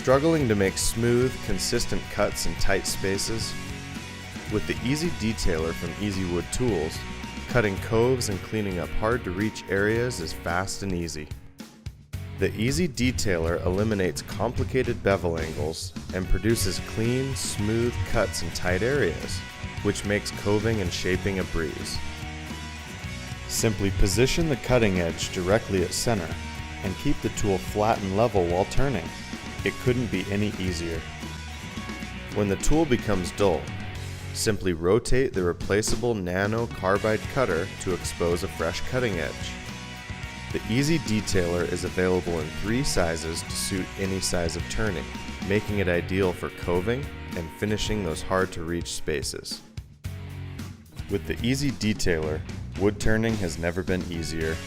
Struggling to make smooth, consistent cuts in tight spaces? With the Easy Detailer from Easy Wood Tools, cutting coves and cleaning up hard-to-reach areas is fast and easy. The Easy Detailer eliminates complicated bevel angles and produces clean, smooth cuts in tight areas, which makes coving and shaping a breeze. Simply position the cutting edge directly at center and keep the tool flat and level while turning. It couldn't be any easier. When the tool becomes dull, simply rotate the replaceable nano carbide cutter to expose a fresh cutting edge. The Easy Detailer is available in 3 sizes to suit any size of turning, making it ideal for coving and finishing those hard-to-reach spaces. With the Easy Detailer, wood turning has never been easier.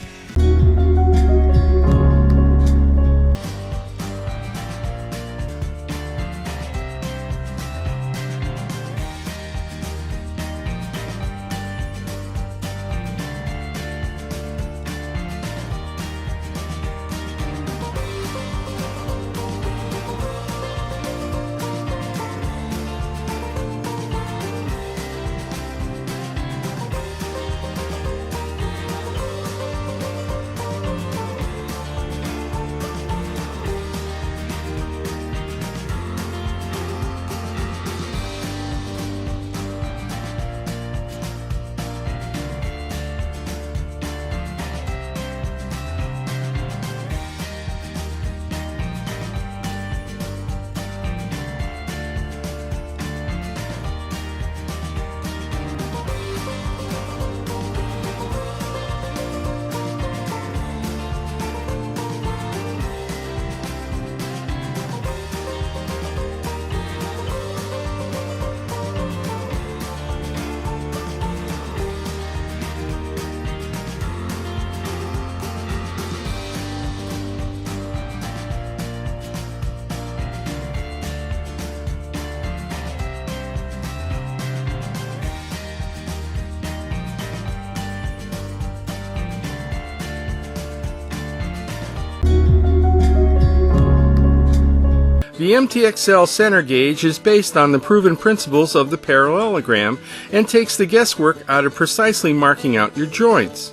The MTXL center gauge is based on the proven principles of the parallelogram and takes the guesswork out of precisely marking out your joints.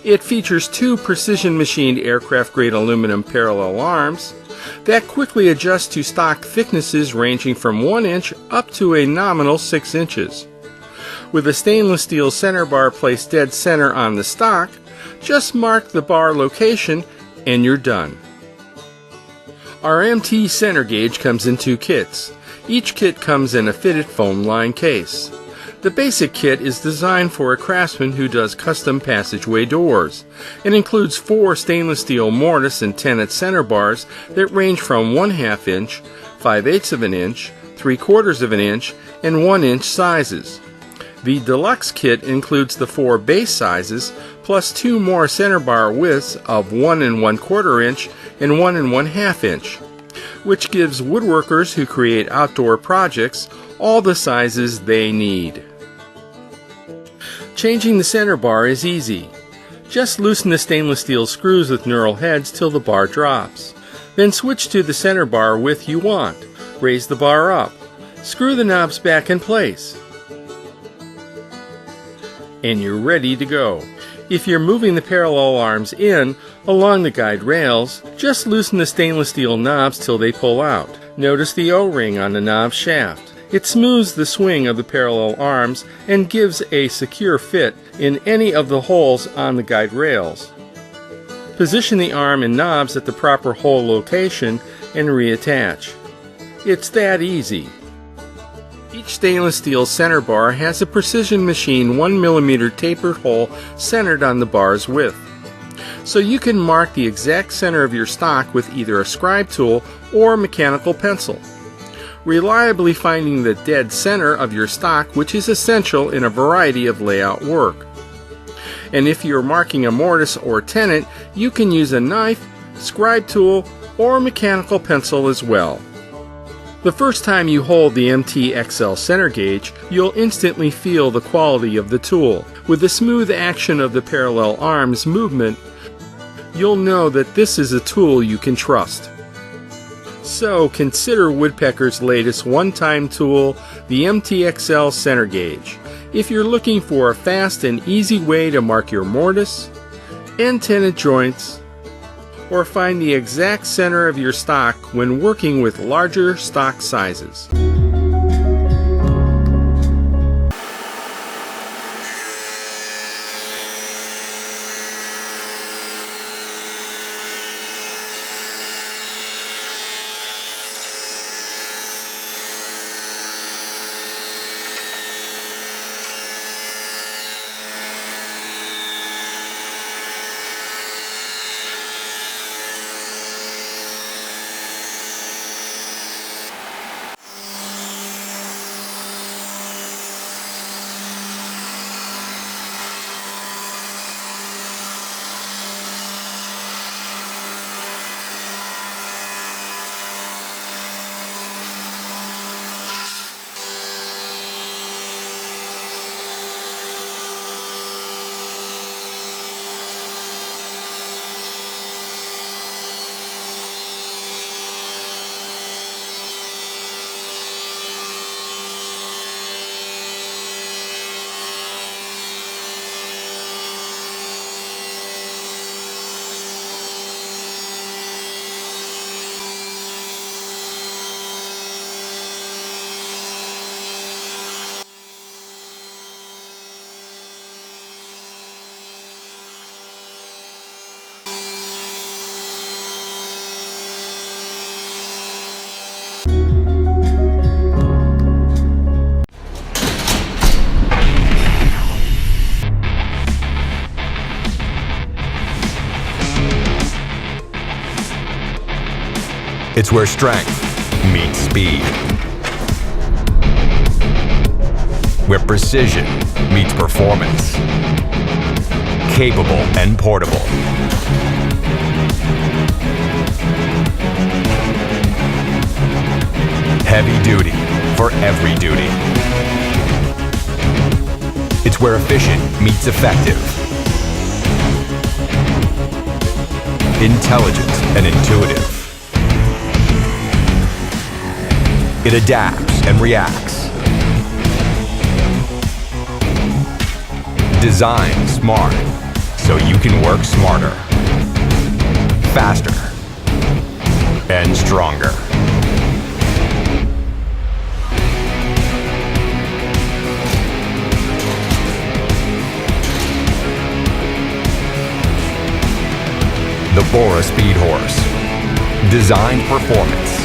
It features 2 precision-machined aircraft-grade aluminum parallel arms that quickly adjust to stock thicknesses ranging from 1 inch up to a nominal 6 inches. With a stainless steel center bar placed dead center on the stock, just mark the bar location and you're done. Our MT center gauge comes in 2 kits. Each kit comes in a fitted foam line case. The basic kit is designed for a craftsman who does custom passageway doors. It includes 4 stainless steel mortise and tenon center bars that range from 1/2 inch, 5/8 of an inch, 3/4 of an inch, and 1 inch sizes. The deluxe kit includes the 4 base sizes plus 2 more center bar widths of 1 1/4 inch and 1 1/2 inch, which gives woodworkers who create outdoor projects all the sizes they need. Changing the center bar is easy. Just loosen the stainless steel screws with knurled heads till the bar drops. Then switch to the center bar width you want. Raise the bar up. Screw the knobs back in place. And you're ready to go. If you're moving the parallel arms in along the guide rails, just loosen the stainless steel knobs till they pull out. Notice the O-ring on the knob shaft. It smooths the swing of the parallel arms and gives a secure fit in any of the holes on the guide rails. Position the arm and knobs at the proper hole location and reattach. It's that easy. Each stainless steel center bar has a precision machine 1 mm tapered hole centered on the bar's width. So you can mark the exact center of your stock with either a scribe tool or mechanical pencil, reliably finding the dead center of your stock, which is essential in a variety of layout work. And if you're marking a mortise or tenon, you can use a knife, scribe tool, or mechanical pencil as well. The first time you hold the MTXL center gauge, you'll instantly feel the quality of the tool. With the smooth action of the parallel arms movement, you'll know that this is a tool you can trust. So consider Woodpecker's latest one-time tool, the MTXL Center Gauge. If you're looking for a fast and easy way to mark your mortise and tenon joints, or find the exact center of your stock when working with larger stock sizes. It's where strength meets speed. Where precision meets performance. Capable and portable. Heavy duty for every duty. It's where efficient meets effective. Intelligent and intuitive. It adapts and reacts. Designed smart, so you can work smarter, faster, and stronger. The Bora Speed Horse. Designed performance.